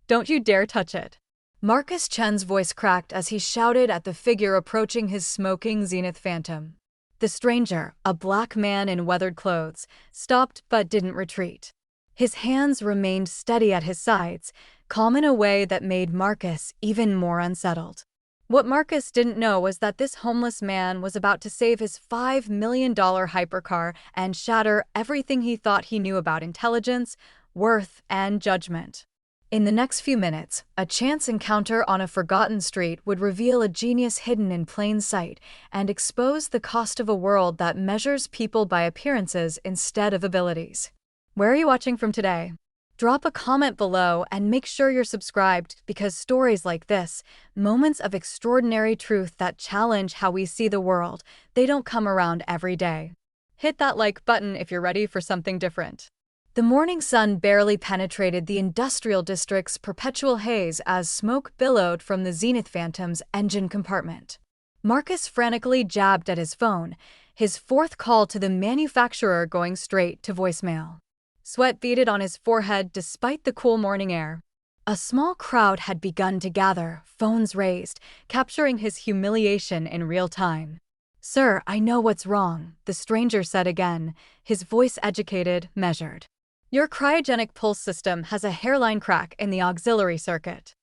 Don't you dare touch it. Marcus Chen's voice cracked as he shouted at the figure approaching his smoking Zenith Phantom. The stranger, a black man in weathered clothes, stopped but didn't retreat. His hands remained steady at his sides, calm in a way that made Marcus even more unsettled. What Marcus didn't know was that this homeless man was about to save his $5 million hypercar and shatter everything he thought he knew about intelligence, worth, and judgment. In the next few minutes, a chance encounter on a forgotten street would reveal a genius hidden in plain sight and expose the cost of a world that measures people by appearances instead of abilities. Where are you watching from today? Drop a comment below and make sure you're subscribed, because stories like this, moments of extraordinary truth that challenge how we see the world, they don't come around every day. Hit that like button if you're ready for something different. The morning sun barely penetrated the industrial district's perpetual haze as smoke billowed from the Zenith Phantom's engine compartment. Marcus frantically jabbed at his phone, his fourth call to the manufacturer going straight to voicemail. Sweat beaded on his forehead despite the cool morning air. A small crowd had begun to gather, phones raised, capturing his humiliation in real time. "Sir, I know what's wrong," the stranger said again, his voice educated, measured. "Your cryogenic pulse system has a hairline crack in the auxiliary circuit.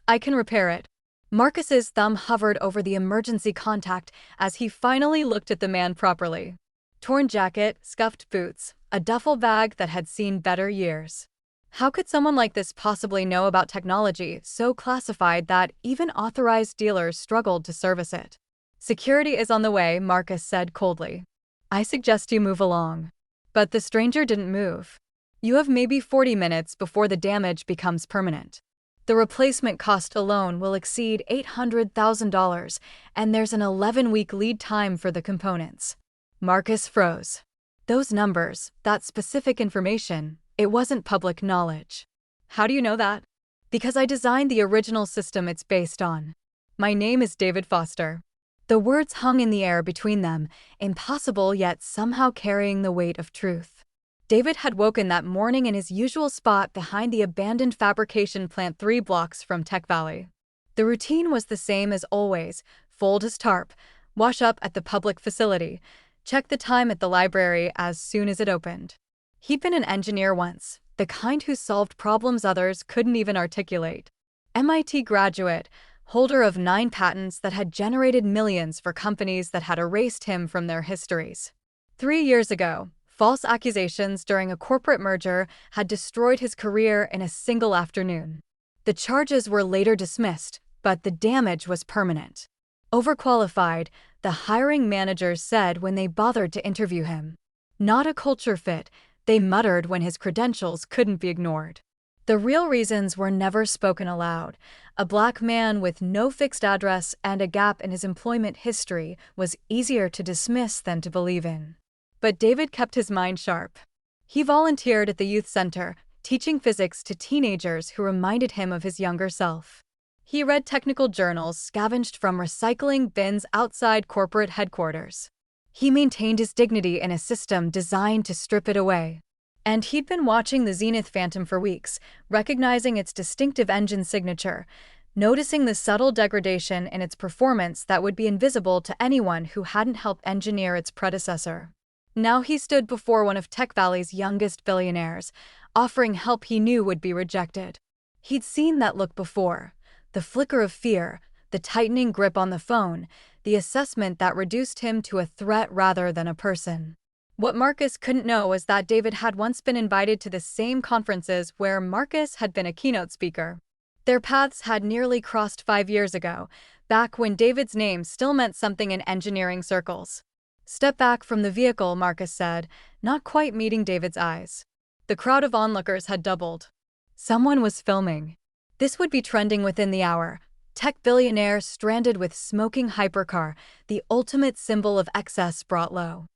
I can repair it." Marcus's thumb hovered over the emergency contact as he finally looked at the man properly. Torn jacket, scuffed boots, a duffel bag that had seen better years. How could someone like this possibly know about technology so classified that even authorized dealers struggled to service it? "Security is on the way," Marcus said coldly. "I suggest you move along." But the stranger didn't move. "You have maybe 40 minutes before the damage becomes permanent. The replacement cost alone will exceed $800,000, and there's an 11-week lead time for the components." Marcus froze. Those numbers, that specific information, it wasn't public knowledge. "How do you know that?" "Because I designed the original system it's based on. My name is David Foster." The words hung in the air between them, impossible yet somehow carrying the weight of truth. David had woken that morning in his usual spot behind the abandoned fabrication plant 3 blocks from Tech Valley. The routine was the same as always: fold his tarp, wash up at the public facility, check the time at the library as soon as it opened. He'd been an engineer once, the kind who solved problems others couldn't even articulate. MIT graduate, holder of 9 patents that had generated millions for companies that had erased him from their histories. 3 years ago, false accusations during a corporate merger had destroyed his career in a single afternoon. The charges were later dismissed, but the damage was permanent. Overqualified, the hiring managers said when they bothered to interview him. Not a culture fit, they muttered when his credentials couldn't be ignored. The real reasons were never spoken aloud. A black man with no fixed address and a gap in his employment history was easier to dismiss than to believe in. But David kept his mind sharp. He volunteered at the youth center, teaching physics to teenagers who reminded him of his younger self. He read technical journals scavenged from recycling bins outside corporate headquarters. He maintained his dignity in a system designed to strip it away. And he'd been watching the Zenith Phantom for weeks, recognizing its distinctive engine signature, noticing the subtle degradation in its performance that would be invisible to anyone who hadn't helped engineer its predecessor. Now he stood before one of Tech Valley's youngest billionaires, offering help he knew would be rejected. He'd seen that look before. The flicker of fear, the tightening grip on the phone, the assessment that reduced him to a threat rather than a person. What Marcus couldn't know was that David had once been invited to the same conferences where Marcus had been a keynote speaker. Their paths had nearly crossed 5 years ago, back when David's name still meant something in engineering circles. "Step back from the vehicle," Marcus said, not quite meeting David's eyes. The crowd of onlookers had doubled. Someone was filming. This would be trending within the hour. Tech billionaire stranded with smoking hypercar, the ultimate symbol of excess brought low.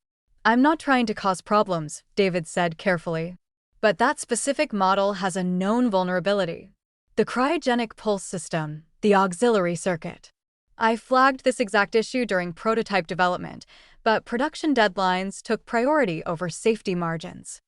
"I'm not trying to cause problems," David said carefully. "But that specific model has a known vulnerability. The cryogenic pulse system, the auxiliary circuit. I flagged this exact issue during prototype development, but production deadlines took priority over safety margins."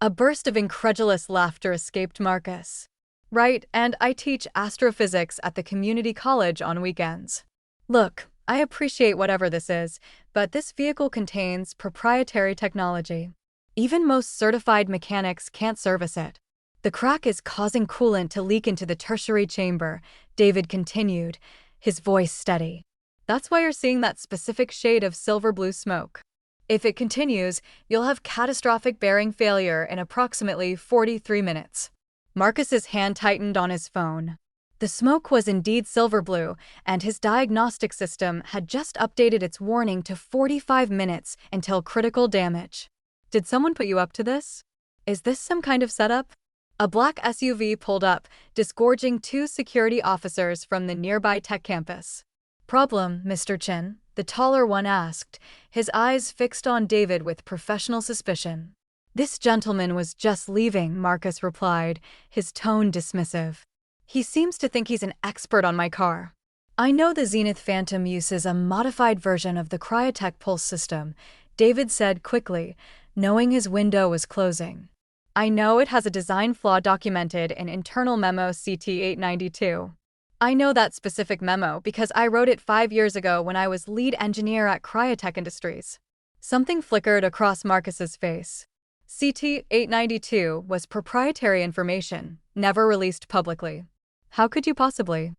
A burst of incredulous laughter escaped Marcus. Right, and I teach astrophysics at the community college on weekends. Look, I appreciate whatever this is, but this vehicle contains proprietary technology. Even most certified mechanics can't service it. The crack is causing coolant to leak into the tertiary chamber, David continued, his voice steady. That's why you're seeing that specific shade of silver-blue smoke. If it continues, you'll have catastrophic bearing failure in approximately 43 minutes. Marcus's hand tightened on his phone. The smoke was indeed silver blue, and his diagnostic system had just updated its warning to 45 minutes until critical damage. Did someone put you up to this? Is this some kind of setup? A black SUV pulled up, disgorging two security officers from the nearby tech campus. Problem, Mr. Chen? The taller one asked, his eyes fixed on David with professional suspicion. This gentleman was just leaving, Marcus replied, his tone dismissive. He seems to think he's an expert on my car. I know the Zenith Phantom uses a modified version of the Cryotech Pulse system, David said quickly, knowing his window was closing. I know it has a design flaw documented in internal memo CT-892. I know that specific memo because I wrote it 5 years ago when I was lead engineer at Cryotech Industries. Something flickered across Marcus's face. CT-892 was proprietary information, never released publicly. How could you possibly?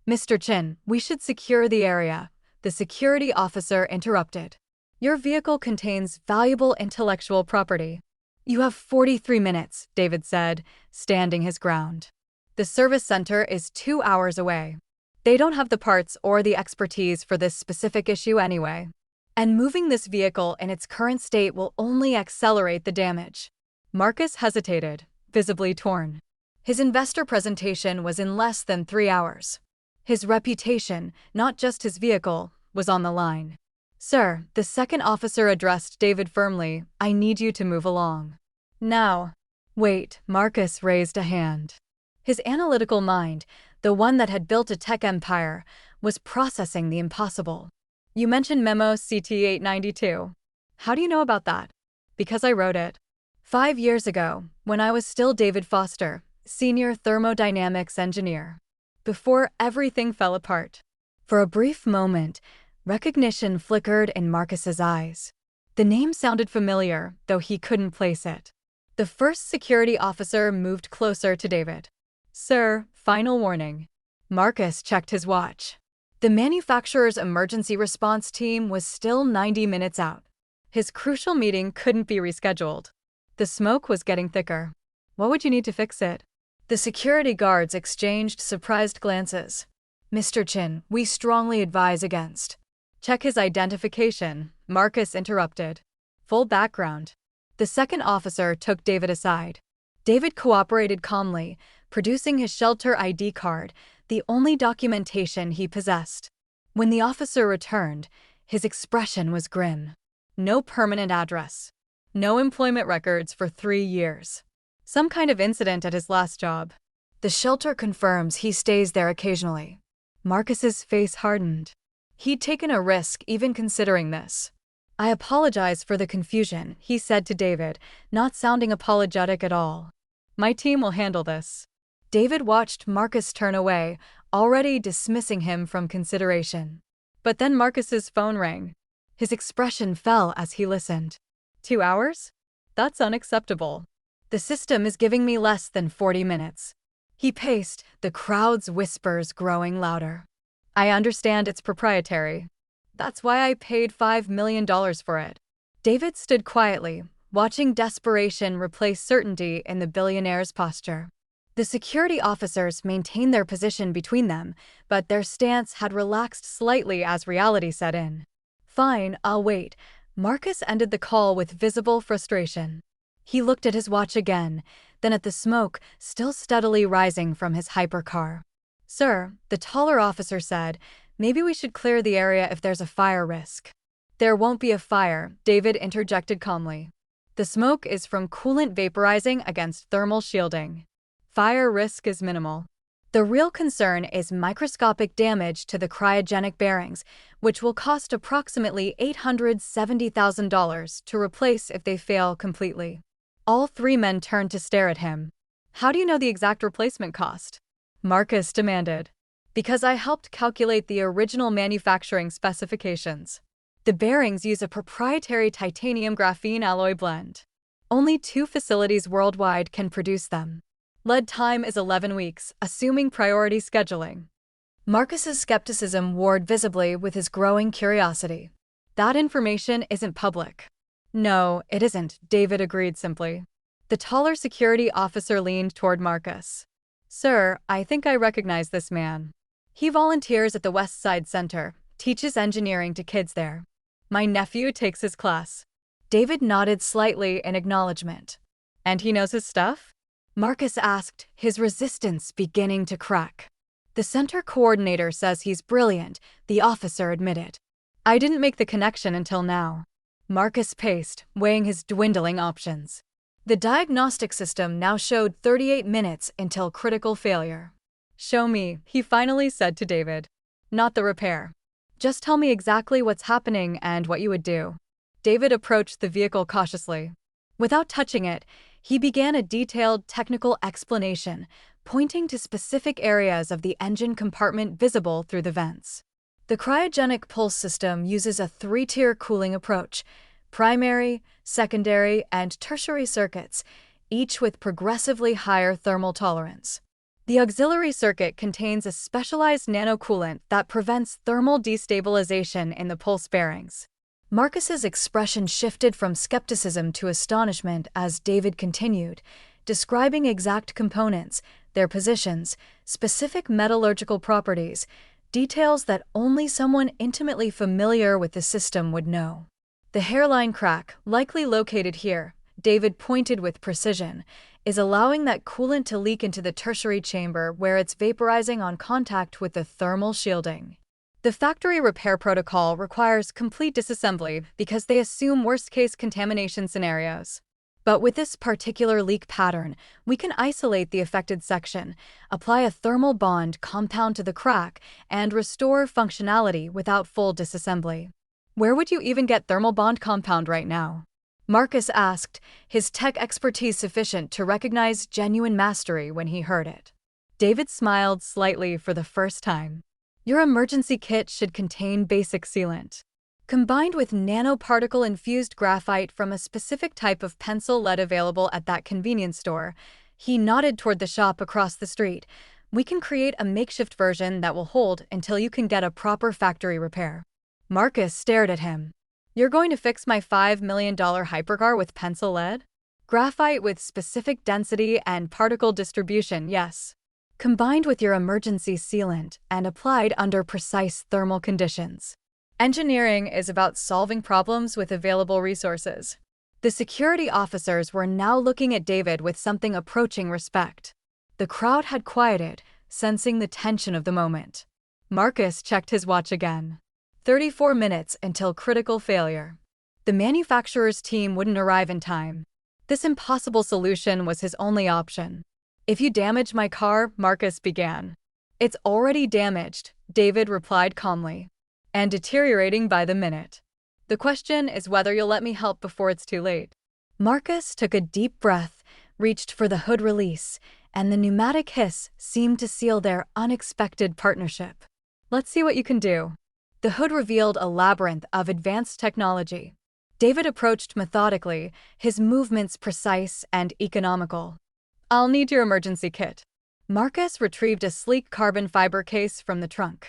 Mr. Chen, we should secure the area, the security officer interrupted. Your vehicle contains valuable intellectual property. You have 43 minutes, David said, standing his ground. The service center is 2 hours away. They don't have the parts or the expertise for this specific issue anyway. And moving this vehicle in its current state will only accelerate the damage. Marcus hesitated, visibly torn. His investor presentation was in less than 3 hours. His reputation, not just his vehicle, was on the line. Sir, the second officer addressed David firmly, I need you to move along. Now. Wait, Marcus raised a hand. His analytical mind, the one that had built a tech empire, was processing the impossible. You mentioned memo CT-892. How do you know about that? Because I wrote it. 5 years ago, when I was still David Foster, senior thermodynamics engineer. Before everything fell apart. For a brief moment, recognition flickered in Marcus's eyes. The name sounded familiar, though he couldn't place it. The first security officer moved closer to David. Sir, final warning. Marcus checked his watch. The manufacturer's emergency response team was still 90 minutes out. His crucial meeting couldn't be rescheduled. The smoke was getting thicker. What would you need to fix it? The security guards exchanged surprised glances. Mr. Chen, we strongly advise against. Check his identification, Marcus interrupted. Full background. The second officer took David aside. David cooperated calmly, producing his shelter ID card, the only documentation he possessed. When the officer returned, his expression was grim. No permanent address. No employment records for 3 years. Some kind of incident at his last job. The shelter confirms he stays there occasionally. Marcus's face hardened. He'd taken a risk even considering this. I apologize for the confusion, he said to David, not sounding apologetic at all. My team will handle this. David watched Marcus turn away, already dismissing him from consideration. But then Marcus's phone rang. His expression fell as he listened. 2 hours? That's unacceptable. The system is giving me less than 40 minutes. He paced, the crowd's whispers growing louder. I understand it's proprietary. That's why I paid $5 million for it. David stood quietly, watching desperation replace certainty in the billionaire's posture. The security officers maintained their position between them, but their stance had relaxed slightly as reality set in. Fine, I'll wait. Marcus ended the call with visible frustration. He looked at his watch again, then at the smoke still steadily rising from his hypercar. Sir, the taller officer said, maybe we should clear the area if there's a fire risk. There won't be a fire, David interjected calmly. The smoke is from coolant vaporizing against thermal shielding. Fire risk is minimal. The real concern is microscopic damage to the cryogenic bearings, which will cost approximately $870,000 to replace if they fail completely. All 3 men turned to stare at him. How do you know the exact replacement cost? Marcus demanded. Because I helped calculate the original manufacturing specifications. The bearings use a proprietary titanium graphene alloy blend. Only 2 facilities worldwide can produce them. Lead time is 11 weeks, assuming priority scheduling. Marcus's skepticism warred visibly with his growing curiosity. That information isn't public. No, it isn't, David agreed simply. The taller security officer leaned toward Marcus. Sir, I think I recognize this man. He volunteers at the West Side Center, teaches engineering to kids there. My nephew takes his class. David nodded slightly in acknowledgement. And he knows his stuff? Marcus asked, his resistance beginning to crack. The center coordinator says he's brilliant, the officer admitted. I didn't make the connection until now. Marcus paced, weighing his dwindling options. The diagnostic system now showed 38 minutes until critical failure. Show me, he finally said to David. Not the repair. Just tell me exactly what's happening and what you would do. David approached the vehicle cautiously. Without touching it, he began a detailed technical explanation, pointing to specific areas of the engine compartment visible through the vents. The cryogenic pulse system uses a 3-tier cooling approach: primary, secondary, and tertiary circuits, each with progressively higher thermal tolerance. The auxiliary circuit contains a specialized nanocoolant that prevents thermal destabilization in the pulse bearings. Marcus's expression shifted from skepticism to astonishment as David continued, describing exact components, their positions, specific metallurgical properties, details that only someone intimately familiar with the system would know. The hairline crack, likely located here, David pointed with precision, is allowing that coolant to leak into the tertiary chamber where it's vaporizing on contact with the thermal shielding. The factory repair protocol requires complete disassembly because they assume worst-case contamination scenarios. But with this particular leak pattern, we can isolate the affected section, apply a thermal bond compound to the crack, and restore functionality without full disassembly. Where would you even get thermal bond compound right now? Marcus asked, his tech expertise sufficient to recognize genuine mastery when he heard it. David smiled slightly for the first time. Your emergency kit should contain basic sealant. Combined with nanoparticle-infused graphite from a specific type of pencil lead available at that convenience store, he nodded toward the shop across the street. We can create a makeshift version that will hold until you can get a proper factory repair. Marcus stared at him. You're going to fix my $5 million hypercar with pencil lead? Graphite with specific density and particle distribution, yes. Combined with your emergency sealant and applied under precise thermal conditions. Engineering is about solving problems with available resources. The security officers were now looking at David with something approaching respect. The crowd had quieted, sensing the tension of the moment. Marcus checked his watch again. 34 minutes until critical failure. The manufacturer's team wouldn't arrive in time. This impossible solution was his only option. If you damage my car, Marcus began. It's already damaged, David replied calmly. And deteriorating by the minute. The question is whether you'll let me help before it's too late. Marcus took a deep breath, reached for the hood release, and the pneumatic hiss seemed to seal their unexpected partnership. Let's see what you can do. The hood revealed a labyrinth of advanced technology. David approached methodically, his movements precise and economical. I'll need your emergency kit. Marcus retrieved a sleek carbon fiber case from the trunk.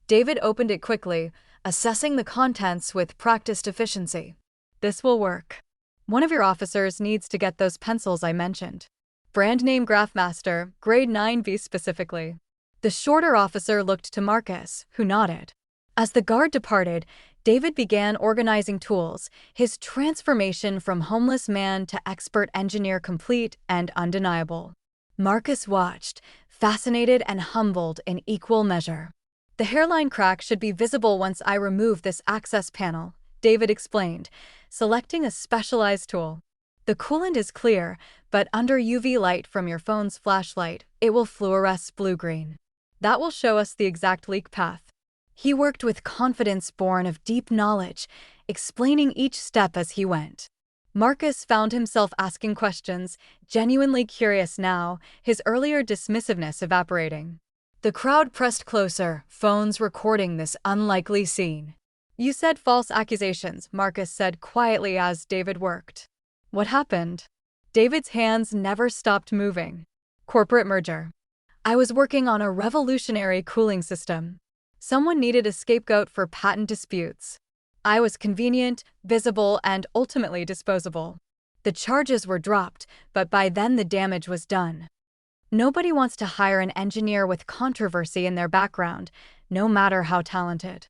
David opened it quickly, assessing the contents with practiced efficiency. This will work. One of your officers needs to get those pencils I mentioned. Brand name Graphmaster, grade 9B specifically. The shorter officer looked to Marcus, who nodded. As the guard departed, David began organizing tools, his transformation from homeless man to expert engineer complete and undeniable. Marcus watched, fascinated and humbled in equal measure. The hairline crack should be visible once I remove this access panel, David explained, selecting a specialized tool. The coolant is clear, but under UV light from your phone's flashlight, it will fluoresce blue-green. That will show us the exact leak path. He worked with confidence born of deep knowledge, explaining each step as he went. Marcus found himself asking questions, genuinely curious now, his earlier dismissiveness evaporating. The crowd pressed closer, phones recording this unlikely scene. "You said false accusations," Marcus said quietly as David worked. "What happened?" David's hands never stopped moving. "Corporate merger. I was working on a revolutionary cooling system. Someone needed a scapegoat for patent disputes. I was convenient, visible, and ultimately disposable. The charges were dropped, but by then the damage was done. Nobody wants to hire an engineer with controversy in their background, no matter how talented."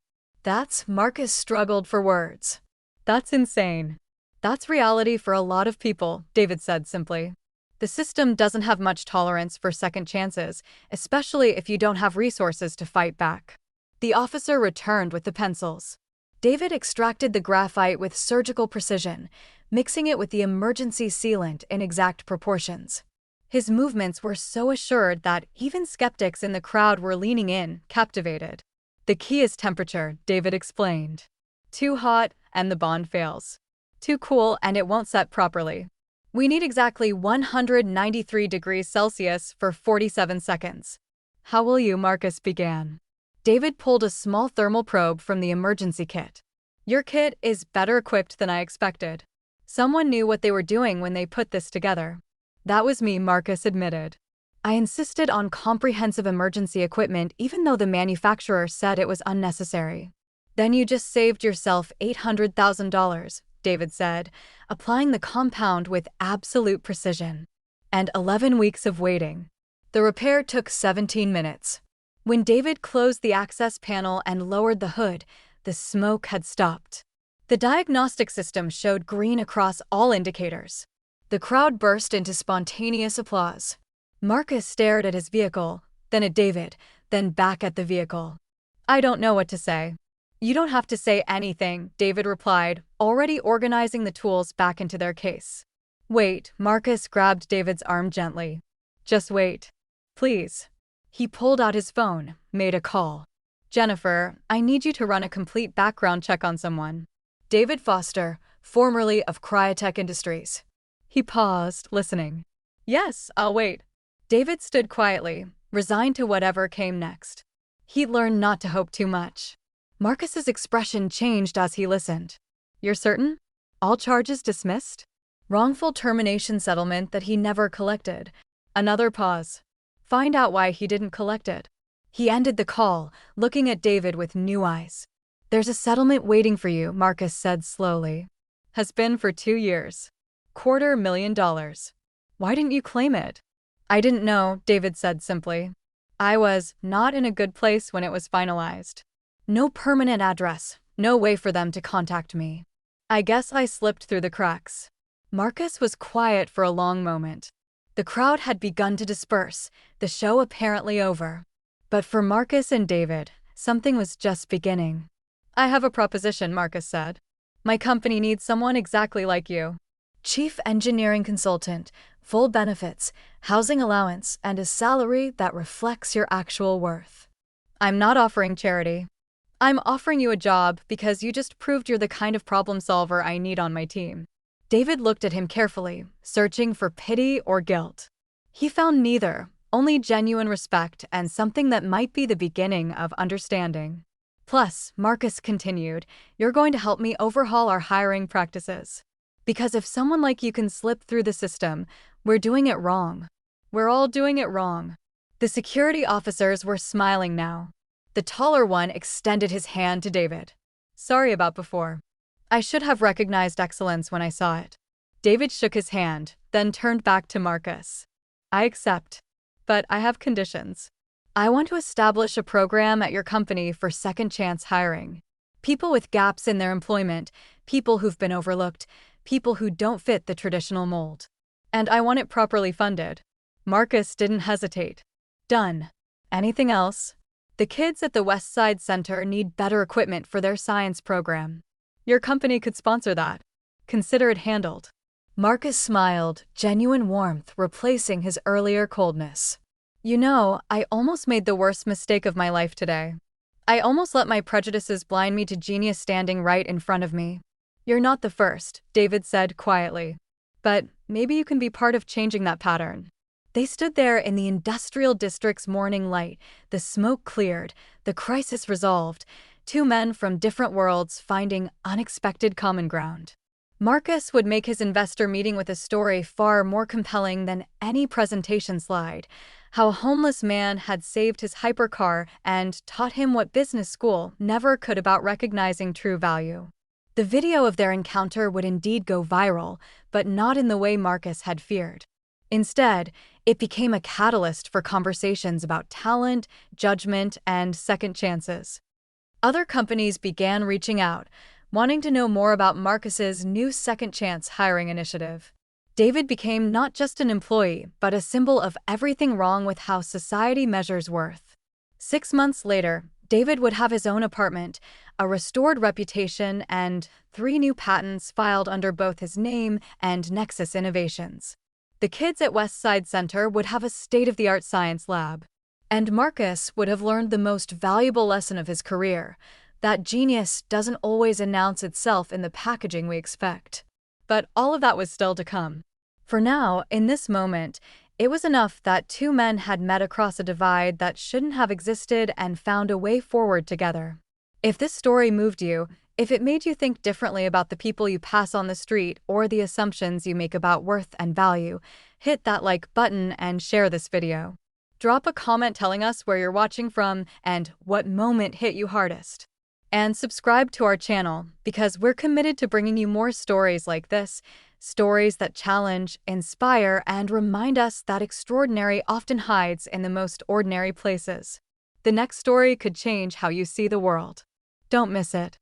Marcus struggled for words. "That's insane." "That's reality for a lot of people," David said simply. "The system doesn't have much tolerance for second chances, especially if you don't have resources to fight back." The officer returned with the pencils. David extracted the graphite with surgical precision, mixing it with the emergency sealant in exact proportions. His movements were so assured that even skeptics in the crowd were leaning in, captivated. "The key is temperature," David explained. "Too hot, and the bond fails. Too cool, and it won't set properly. We need exactly 193 degrees Celsius for 47 seconds. "How will you?" Marcus began. David pulled a small thermal probe from the emergency kit. "Your kit is better equipped than I expected. Someone knew what they were doing when they put this together." "That was me," Marcus admitted. "I insisted on comprehensive emergency equipment even though the manufacturer said it was unnecessary." "Then you just saved yourself $800,000, David said, applying the compound with absolute precision. "And 11 weeks of waiting." The repair took 17 minutes. When David closed the access panel and lowered the hood, the smoke had stopped. The diagnostic system showed green across all indicators. The crowd burst into spontaneous applause. Marcus stared at his vehicle, then at David, then back at the vehicle. "I don't know what to say." "You don't have to say anything," David replied, already organizing the tools back into their case. "Wait," Marcus grabbed David's arm gently. "Just wait. Please." He pulled out his phone, made a call. "Jennifer, I need you to run a complete background check on someone. David Foster, formerly of Cryotech Industries." He paused, listening. "Yes, I'll wait." David stood quietly, resigned to whatever came next. He'd learned not to hope too much. Marcus's expression changed as he listened. "You're certain? All charges dismissed? Wrongful termination settlement that he never collected." Another pause. "Find out why he didn't collect it." He ended the call, looking at David with new eyes. "There's a settlement waiting for you," Marcus said slowly. "Has been for 2 years. $250,000. Why didn't you claim it?" "I didn't know," David said simply. "I was not in a good place when it was finalized. No permanent address, no way for them to contact me. I guess I slipped through the cracks." Marcus was quiet for a long moment. The crowd had begun to disperse, the show apparently over. But for Marcus and David, something was just beginning. "I have a proposition," Marcus said. "My company needs someone exactly like you. Chief engineering consultant, full benefits, housing allowance, and a salary that reflects your actual worth. I'm not offering charity. I'm offering you a job because you just proved you're the kind of problem solver I need on my team." David looked at him carefully, searching for pity or guilt. He found neither, only genuine respect and something that might be the beginning of understanding. "Plus," Marcus continued, "you're going to help me overhaul our hiring practices. Because if someone like you can slip through the system, we're doing it wrong. We're all doing it wrong." The security officers were smiling now. The taller one extended his hand to David. "Sorry about before. I should have recognized excellence when I saw it." David shook his hand, then turned back to Marcus. "I accept. But I have conditions. I want to establish a program at your company for second chance hiring. People with gaps in their employment, people who've been overlooked, people who don't fit the traditional mold. And I want it properly funded." Marcus didn't hesitate. "Done. Anything else?" "The kids at the West Side Center need better equipment for their science program. Your company could sponsor that. Consider it handled." Marcus smiled, genuine warmth replacing his earlier coldness. "You know, I almost made the worst mistake of my life today. I almost let my prejudices blind me to genius standing right in front of me. "You're not the first," David said quietly. "But maybe you can be part of changing that pattern." They stood there in the industrial district's morning light, the smoke cleared, the crisis resolved, two men from different worlds finding unexpected common ground. Marcus would make his investor meeting with a story far more compelling than any presentation slide: how a homeless man had saved his hypercar and taught him what business school never could about recognizing true value. The video of their encounter would indeed go viral, but not in the way Marcus had feared. Instead, it became a catalyst for conversations about talent, judgment, and second chances. Other companies began reaching out, wanting to know more about Marcus's new second chance hiring initiative. David became not just an employee, but a symbol of everything wrong with how society measures worth. 6 months later, David would have his own apartment, a restored reputation, and 3 new patents filed under both his name and Nexus Innovations. The kids at Westside Center would have a state-of-the-art science lab. And Marcus would have learned the most valuable lesson of his career: that genius doesn't always announce itself in the packaging we expect. But all of that was still to come. For now, in this moment, it was enough that two men had met across a divide that shouldn't have existed and found a way forward together. If this story moved you, if it made you think differently about the people you pass on the street or the assumptions you make about worth and value, hit that like button and share this video. Drop a comment telling us where you're watching from and what moment hit you hardest. And subscribe to our channel, because we're committed to bringing you more stories like this, stories that challenge, inspire, and remind us that extraordinary often hides in the most ordinary places. The next story could change how you see the world. Don't miss it.